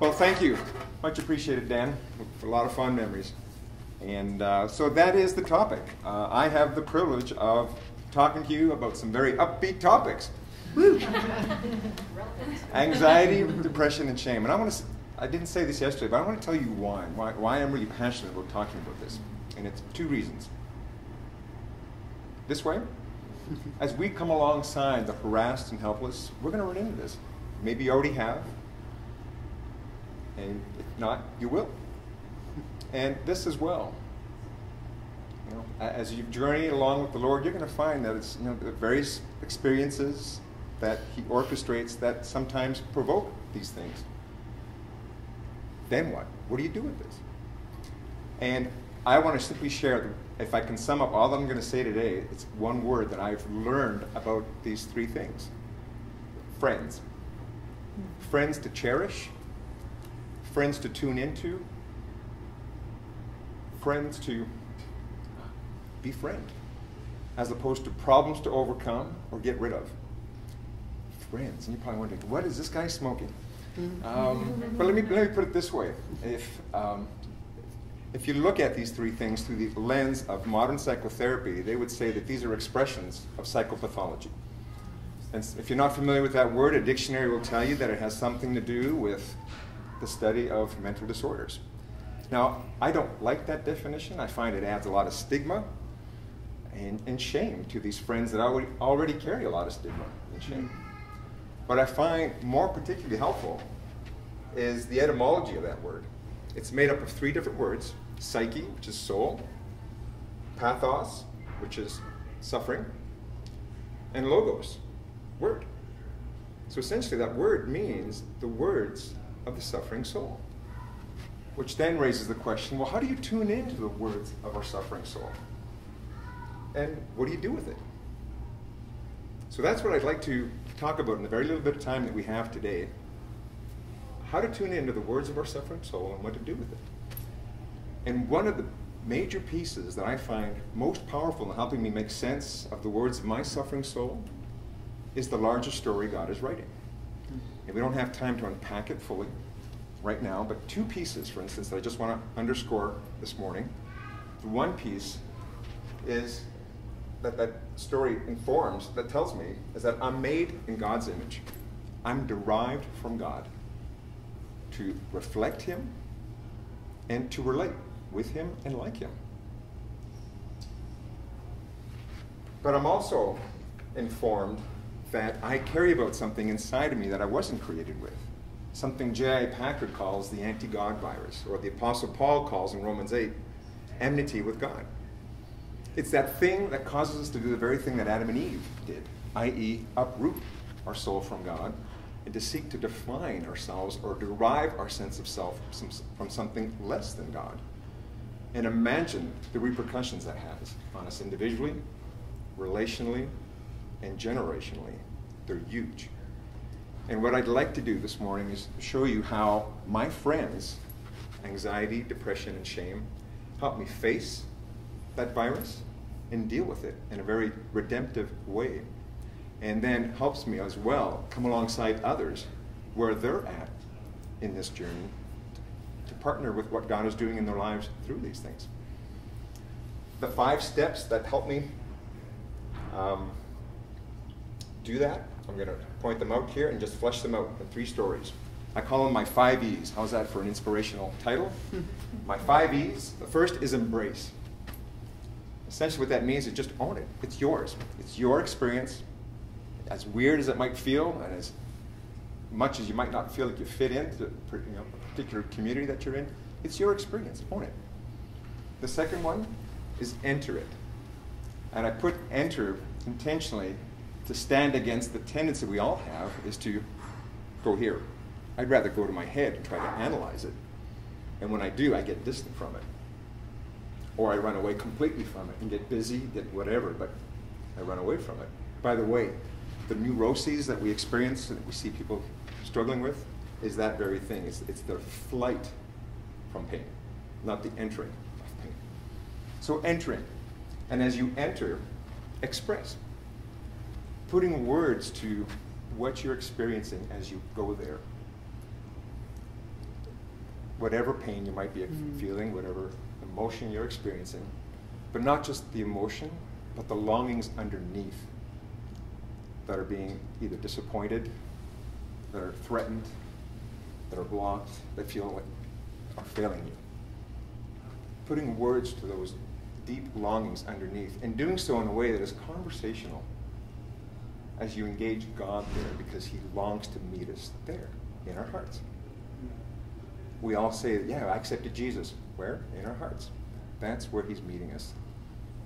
Well, thank you. Much appreciated, Dan, for a lot of fond memories. And so that is the topic. I have the privilege of talking to you about some very upbeat topics. Woo! Anxiety, depression, and shame. And I didn't say this yesterday, but I want to tell you why I'm really passionate about talking about this. And it's 2 reasons. This way, as we come alongside the harassed and helpless, we're going to run into this. Maybe you already have, and if not, you will. And this as well. You know, as you journey along with the Lord, you're going to find that it's the various experiences that He orchestrates that sometimes provoke these things. Then what? What do you do with this? And I want to simply share, if I can sum up all that I'm going to say today, it's one word that I've learned about these 3 things. Friends. Friends to cherish, friends to tune into, friends to befriend, as opposed to problems to overcome or get rid of. Friends, and you're probably wondering, what is this guy smoking? But let me put it this way. If you look at these 3 things through the lens of modern psychotherapy, they would say that these are expressions of psychopathology. And if you're not familiar with that word, a dictionary will tell you that it has something to do with the study of mental disorders. Now, I don't like that definition. I find it adds a lot of stigma and shame to these friends that already carry a lot of stigma and shame. What I find more particularly helpful is the etymology of that word. It's made up of 3 different words: psyche, which is soul; pathos, which is suffering; and logos, word. So essentially that word means the words of the suffering soul. Which then raises the question, well, how do you tune into the words of our suffering soul? And what do you do with it? So that's what I'd like to talk about in the very little bit of time that we have today. How to tune into the words of our suffering soul and what to do with it. And one of the major pieces that I find most powerful in helping me make sense of the words of my suffering soul is the larger story God is writing. And we don't have time to unpack it fully right now, but 2 pieces, for instance, that I just want to underscore this morning. The one piece is that story informs, that tells me, is that I'm made in God's image. I'm derived from God to reflect Him and to relate with Him and like Him. But I'm also informed that I carry about something inside of me that I wasn't created with. Something J.I. Packer calls the anti-God virus, or the Apostle Paul calls in Romans 8, enmity with God. It's that thing that causes us to do the very thing that Adam and Eve did, i.e. uproot our soul from God and to seek to define ourselves or derive our sense of self from something less than God. And imagine the repercussions that has on us individually, relationally, and generationally. They're huge. And what I'd like to do this morning is show you how my friends, anxiety, depression, and shame, help me face that virus and deal with it in a very redemptive way. And then helps me as well come alongside others where they're at in this journey to partner with what God is doing in their lives through these things. The 5 steps that help me do that, I'm going to point them out here and just flesh them out in 3 stories. I call them my 5 E's. How's that for an inspirational title? My 5 E's. The first is embrace. Essentially what that means is just own it. It's yours. It's your experience. As weird as it might feel, and as much as you might not feel like you fit into a particular community that you're in, it's your experience. Own it. The second one is enter it. And I put enter intentionally to stand against the tendency we all have is to go here. I'd rather go to my head and try to analyze it. And when I do, I get distant from it. Or I run away completely from it and get busy, get whatever, but I run away from it. By the way, the neuroses that we experience and that we see people struggling with is that very thing. It's the flight from pain, not the entering of pain. So entering. And as you enter, express. Putting words to what you're experiencing as you go there. whatever pain you might be feeling, whatever emotion you're experiencing, but not just the emotion, but the longings underneath that are being either disappointed, that are threatened, that are blocked, that feel like are failing you. Putting words to those deep longings underneath, and doing so in a way that is conversational as you engage God there, because he longs to meet us there in our hearts. We all say, yeah, I accepted Jesus. Where? In our hearts. That's where he's meeting us.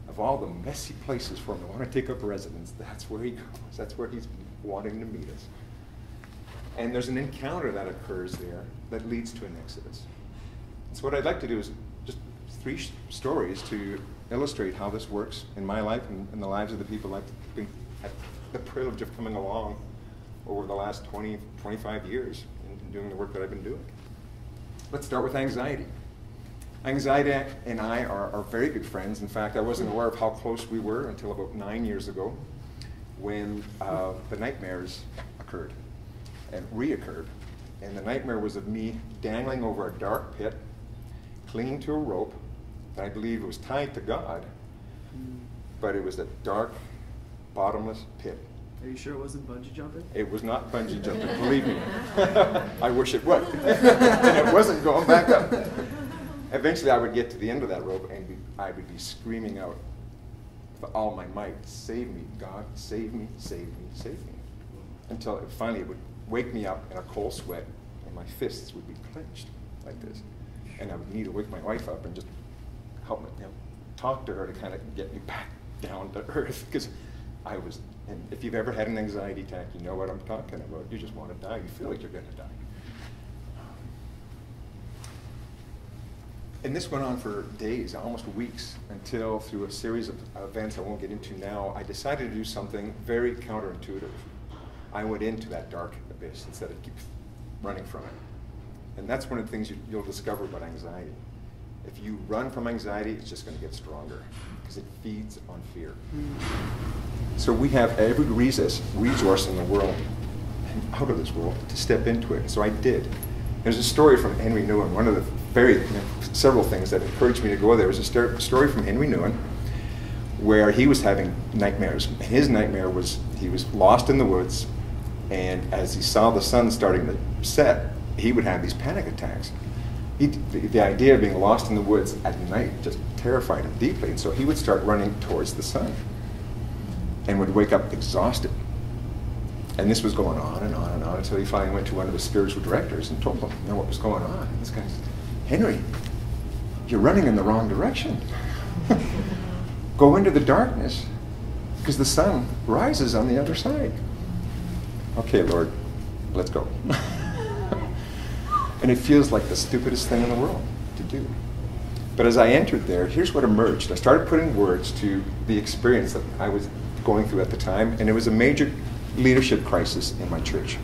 Of all the messy places for him to want to take up residence, that's where he goes. That's where he's wanting to meet us. And there's an encounter that occurs there that leads to an exodus. So what I'd like to do is just 3 stories to illustrate how this works in my life and in the lives of the people I've had the privilege of coming along over the last 20, 25 years in doing the work that I've been doing. Let's start with anxiety. Anxiety and I are very good friends. In fact, I wasn't aware of how close we were until about 9 years ago when the nightmares occurred and reoccurred. And the nightmare was of me dangling over a dark pit, clinging to a rope that I believe was tied to God, but it was a dark, bottomless pit. Are you sure it wasn't bungee jumping? It was not bungee jumping, believe me. I wish it would. And it wasn't going back up. Eventually I would get to the end of that rope and I would be screaming out with all my might, save me, God, save me, save me, save me. Until finally it would wake me up in a cold sweat and my fists would be clenched like this. And I would need to wake my wife up and just help me, talk to her to kind of get me back down to earth. Because I was, and if you've ever had an anxiety attack, you know what I'm talking about. You just want to die. You feel like you're going to die. And this went on for days, almost weeks, until through a series of events I won't get into now, I decided to do something very counterintuitive. I went into that dark abyss instead of keep running from it. And that's one of the things you'll discover about anxiety. If you run from anxiety, it's just going to get stronger because it feeds on fear. So we have every resource in the world, and out of this world, to step into it. So I did. There's a story from Henry Nouwen, one of the several things that encouraged me to go there. There's a story from Henry Nouwen where he was having nightmares. His nightmare was he was lost in the woods, and as he saw the sun starting to set, he would have these panic attacks. The idea of being lost in the woods at night just terrified him deeply, and so he would start running towards the sun and would wake up exhausted. And this was going on and on and on until he finally went to one of his spiritual directors and told him what was going on. And this guy said, Henry, you're running in the wrong direction. Go into the darkness because the sun rises on the other side. Okay, Lord, let's go. And it feels like the stupidest thing in the world to do. But as I entered there, here's what emerged. I started putting words to the experience that I was going through at the time, and it was a major leadership crisis in my church.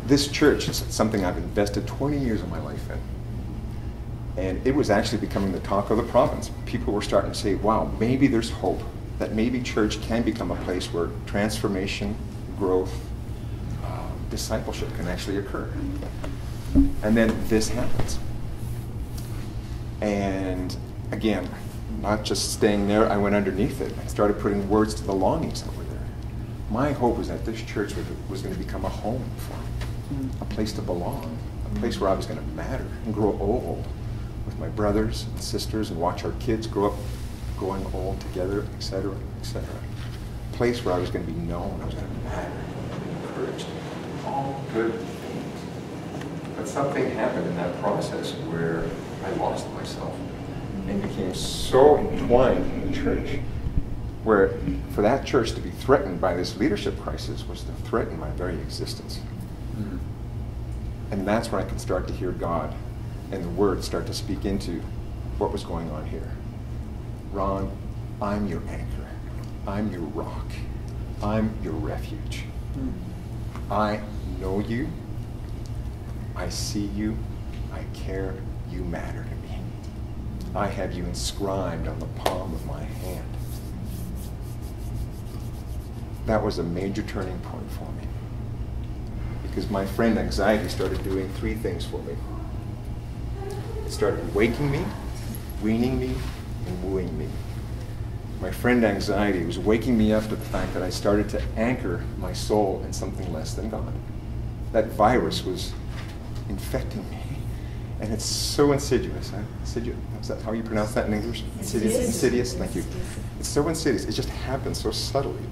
This church is something I've invested 20 years of my life in. And it was actually becoming the talk of the province. People were starting to say, wow, maybe there's hope, that maybe church can become a place where transformation, growth, discipleship can actually occur. And then this happens. And again, not just staying there, I went underneath it. I started putting words to the longings that were there. My hope was that this church was going to become a home for me, a place to belong, a place where I was going to matter and grow old with my brothers and sisters and watch our kids grow up growing old together, etc., etc. A place where I was going to be known, I was going to matter, encouraged, all good things. But something happened in that process where I lost myself and became so entwined in the church, where for that church to be threatened by this leadership crisis was to threaten my very existence. Mm-hmm. And that's when I could start to hear God and the Word start to speak into what was going on here. Ron, I'm your anchor. I'm your rock. I'm your refuge. Mm-hmm. I know you. I see you. I care. You matter to me. I have you inscribed on the palm of my hand. That was a major turning point for me, because my friend anxiety started doing 3 things for me. It started waking me, weaning me, and wooing me. My friend anxiety was waking me up to the fact that I started to anchor my soul in something less than God. That virus was infecting me. And it's so insidious. Insidious. Is that how you pronounce that in English? Insidious. Insidious. Thank you. It's so insidious. It just happened so subtly.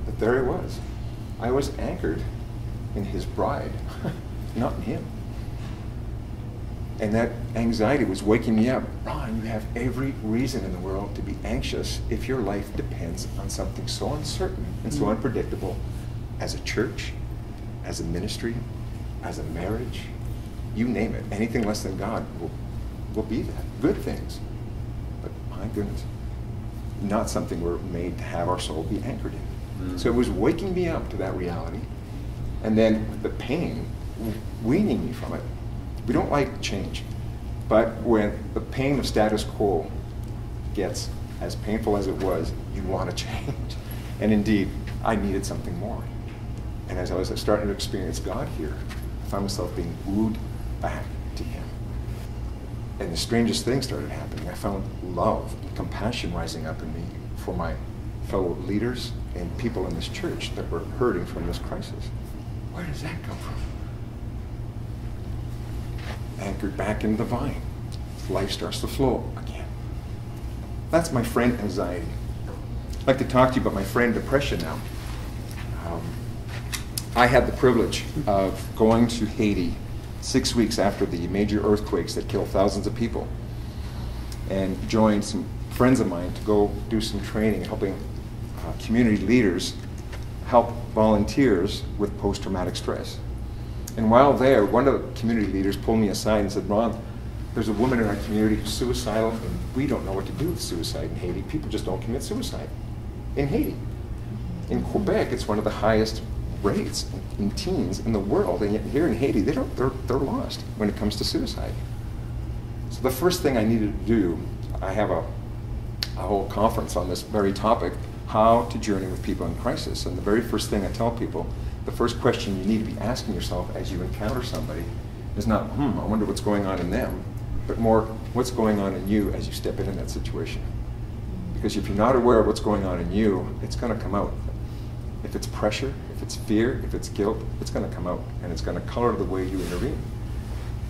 But there it was. I was anchored in his bride, not in him. And that anxiety was waking me up. Ron, you have every reason in the world to be anxious if your life depends on something so uncertain and so unpredictable as a church, as a ministry, as a marriage. You name it. Anything less than God will be that. Good things. But my goodness, not something we're made to have our soul be anchored in. So it was waking me up to that reality. And then the pain, weaning me from it. We don't like change. But when the pain of status quo gets as painful as it was, you want to change. And indeed, I needed something more. And as I was starting to experience God here, I found myself being wooed back to him. And the strangest thing started happening. I found love, compassion rising up in me for my fellow leaders and people in this church that were hurting from this crisis. Where does that come from? Anchored back in the vine. Life starts to flow again. That's my friend anxiety. I'd like to talk to you about my friend depression now. I had the privilege of going to Haiti 6 weeks after the major earthquakes that killed thousands of people, and joined some friends of mine to go do some training helping community leaders help volunteers with post-traumatic stress. And while there, one of the community leaders pulled me aside and said, Ron, there's a woman in our community who's suicidal, and we don't know what to do with suicide in Haiti. People just don't commit suicide in Haiti. In Quebec, it's one of the highest rates in teens in the world, and yet here in Haiti, they're lost when it comes to suicide. So the first thing I needed to do, I have a whole conference on this very topic, how to journey with people in crisis. And the very first thing I tell people, the first question you need to be asking yourself as you encounter somebody is not, I wonder what's going on in them, but more, what's going on in you as you step into that situation. Because if you're not aware of what's going on in you, it's going to come out. If it's pressure, if it's fear, if it's guilt, it's going to come out, and it's going to color the way you intervene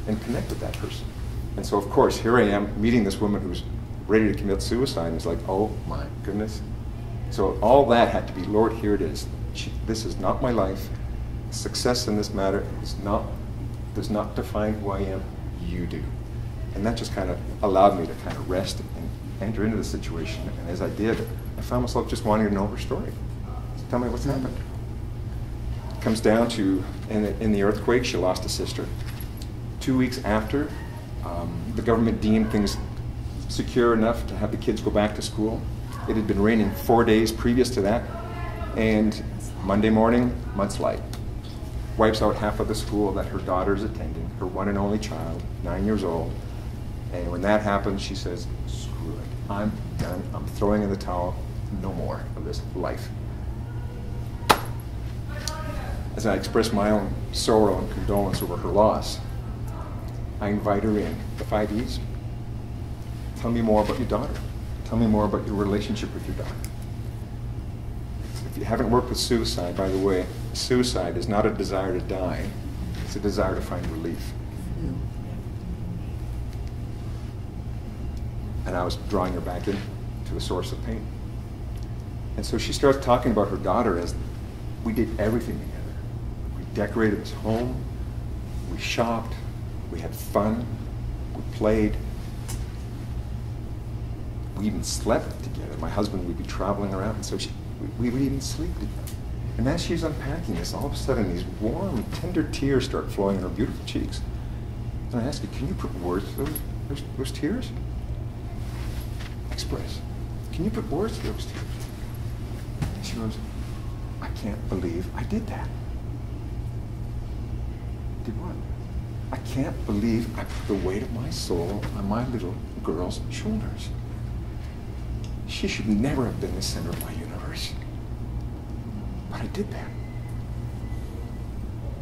and connect with that person. And so, of course, here I am meeting this woman who's ready to commit suicide, and it's like, oh my goodness. So all that had to be, Lord, here it is. This is not my life. Success in this matter does not define who I am. You do. And that just kind of allowed me to kind of rest and enter into the situation. And as I did, I found myself just wanting to know her story. Tell me what's happened. It comes down to, in the earthquake, she lost a sister. 2 weeks after, the government deemed things secure enough to have the kids go back to school. It had been raining 4 days previous to that, and Monday morning, mudslide. Wipes out half of the school that her daughter is attending, her one and only child, 9 years old. And when that happens, she says, screw it, I'm done, I'm throwing in the towel, no more of this life. As I express my own sorrow and condolence over her loss, I invite her in. The 5 E's. Tell me more about your daughter. Tell me more about your relationship with your daughter. If you haven't worked with suicide, by the way, suicide is not a desire to die. It's a desire to find relief. And I was drawing her back in to the source of pain. And so she starts talking about her daughter as we did everything together. We decorated this home, we shopped, we had fun, we played. We even slept together. My husband would be traveling around, and so we would even sleep together. And as she's unpacking this, all of a sudden these warm, tender tears start flowing in her beautiful cheeks. And I ask her, can you put words to those tears? Express. Can you put words to those tears? And she goes, I can't believe I did that. Did what? I can't believe I put the weight of my soul on my little girl's shoulders. She should never have been the center of my universe. But I did that.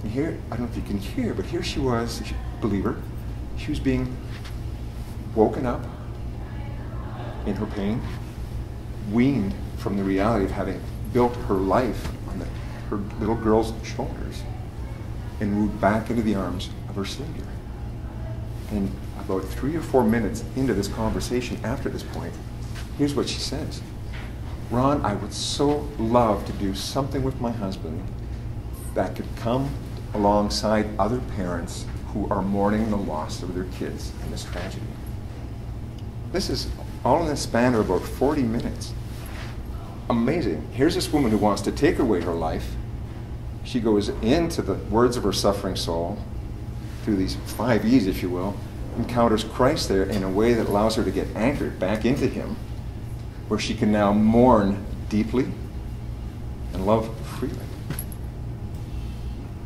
And here, I don't know if you can hear, but here she was, believer, She was being woken up in her pain, weaned from the reality of having built her life on her little girl's shoulders, and moved back into the arms of her Savior. And about 3 or 4 minutes into this conversation after this point, here's what she says. Ron, I would so love to do something with my husband that could come alongside other parents who are mourning the loss of their kids in this tragedy. This is all in the span of about 40 minutes. Amazing. Here's this woman who wants to take away her life. She goes into the words of her suffering soul, through these 5 E's, if you will, encounters Christ there in a way that allows her to get anchored back into Him, where she can now mourn deeply and love freely.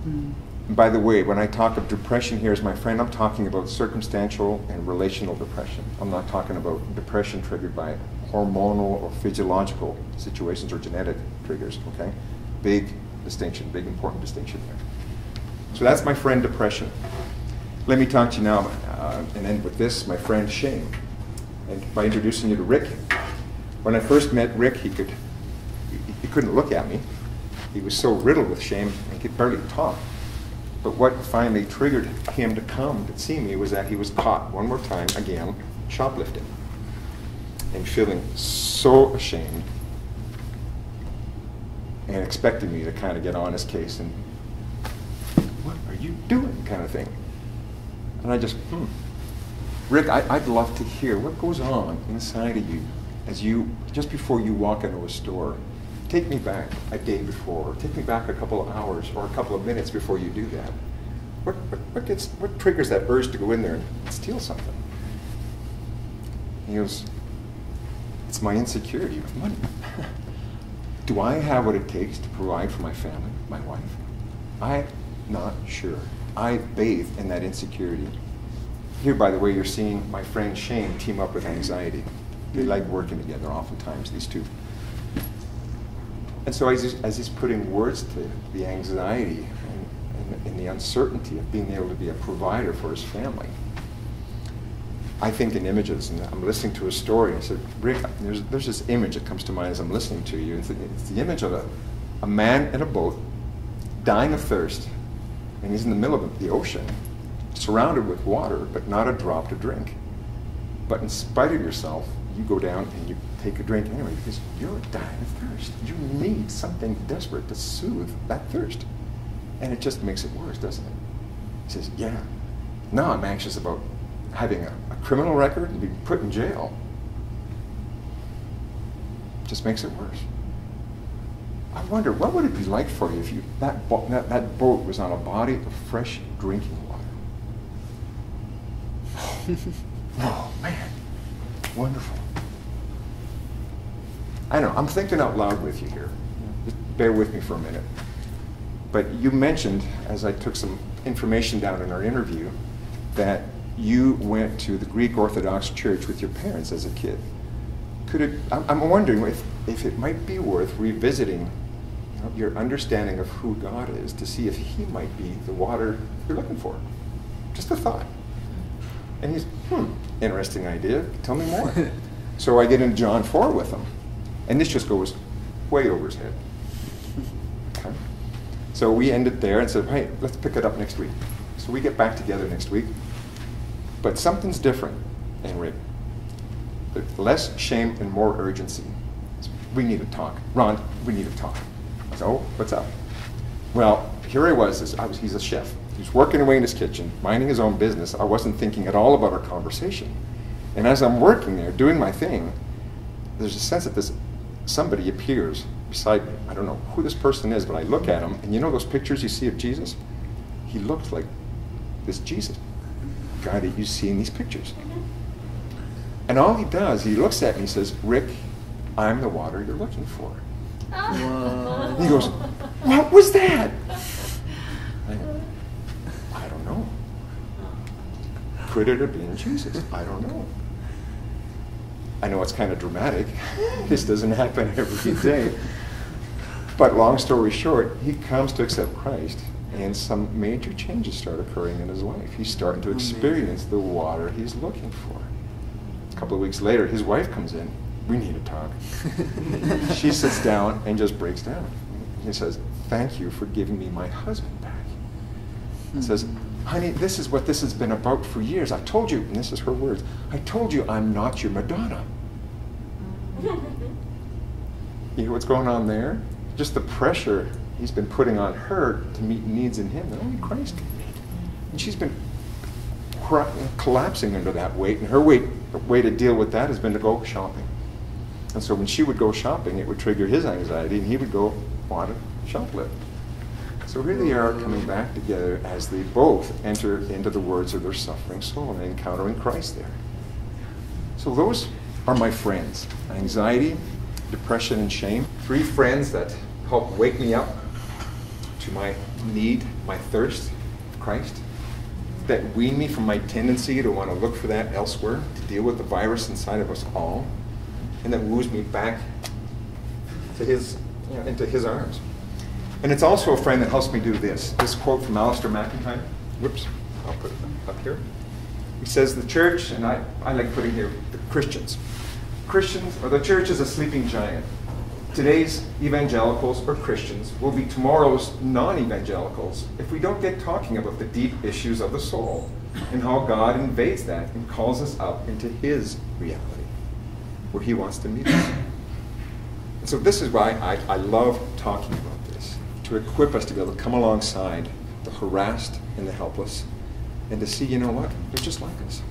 And by the way, when I talk of depression here as my friend, I'm talking about circumstantial and relational depression. I'm not talking about depression triggered by hormonal or physiological situations or genetic triggers, okay? Big distinction, big important distinction there. So that's my friend depression. Let me talk to you now and end with this, my friend shame. And by introducing you to Rick. When I first met Rick, he couldn't look at me. He was so riddled with shame, he could barely talk. But what finally triggered him to come to see me was that he was caught one more time, again, shoplifting. And feeling so ashamed and expecting me to kind of get on his case and, what are you doing, kind of thing. And I just, Rick, I'd love to hear what goes on inside of you as you, just before you walk into a store. Take me back a day before, or take me back a couple of hours or a couple of minutes before you do that. What triggers that urge to go in there and steal something? He goes, it's my insecurity with money. Do I have what it takes to provide for my family, my wife? I'm not sure. I bathe in that insecurity. Here, by the way, you're seeing my friend shame team up with anxiety. They like working together oftentimes, these two. And so as he's putting words to the anxiety and the uncertainty of being able to be a provider for his family, I think in images, and I'm listening to a story, and I said, Rick, there's this image that comes to mind as I'm listening to you. It's the image of a man in a boat, dying of thirst, and he's in the middle of the ocean, surrounded with water, but not a drop to drink. But in spite of yourself, you go down and you take a drink anyway, because you're dying of thirst. You need something desperate to soothe that thirst. And it just makes it worse, doesn't it? He says, yeah, now I'm anxious about having a criminal record and being put in jail. Just makes it worse. I wonder, what would it be like for you if that boat was on a body of fresh drinking water? Oh, man. Wonderful. I know, I'm thinking out loud with you here. Just bear with me for a minute. But you mentioned, as I took some information down in our interview, that you went to the Greek Orthodox Church with your parents as a kid. I'm wondering if it might be worth revisiting your understanding of who God is to see if He might be the water you're looking for. Just a thought. And he's, interesting idea. Tell me more. So I get into John 4 with him. And this just goes way over his head. Okay. So we ended there and said, hey, let's pick it up next week. So we get back together next week. But something's different, Rick. There's less shame and more urgency. We need to talk. Ron, we need to talk. I said, oh, what's up? Well, here I was. He's a chef. He was working away in his kitchen, minding his own business. I wasn't thinking at all about our conversation. And as I'm working there, doing my thing, there's a sense that somebody appears beside me. I don't know who this person is, but I look at him, and you know those pictures you see of Jesus? He looked like this Jesus guy that you see in these pictures. And all he does, he looks at me and says, Rick, I'm the water you're looking for. What? He goes, what was that? I don't know. Could it have been Jesus? I don't know. I know it's kind of dramatic. This doesn't happen every day. But long story short, he comes to accept Christ and some major changes start occurring in his life. He's starting to experience the water he's looking for. A couple of weeks later, his wife comes in. We need to talk. She sits down and just breaks down. He says, thank you for giving me my husband back. He says, honey, this is what this has been about for years. I told you, and this is her words, I told you I'm not your Madonna. You hear what's going on there? Just the pressure he's been putting on her to meet needs in him that only Christ can meet. And she's been collapsing under that weight, and her way to deal with that has been to go shopping. And so when she would go shopping, it would trigger his anxiety, and he would go want to shoplift. So here they are coming back together as they both enter into the words of their suffering soul and encountering Christ there. So those are my friends: anxiety, depression, and shame. 3 friends that help wake me up to my need, my thirst for Christ, that wean me from my tendency to want to look for that elsewhere, to deal with the virus inside of us all, and that woos me back to into his arms. And it's also a friend that helps me do this. This quote from Alistair McIntyre. Whoops, I'll put it up here. He says, the church, and I like putting here the Christians. Christians, or the church is a sleeping giant. Today's evangelicals or Christians will be tomorrow's non-evangelicals if we don't get talking about the deep issues of the soul and how God invades that and calls us up into his reality, where he wants to meet us. And so this is why I love talking about this, to equip us to be able to come alongside the harassed and the helpless, and to see, you know what, they're just like us.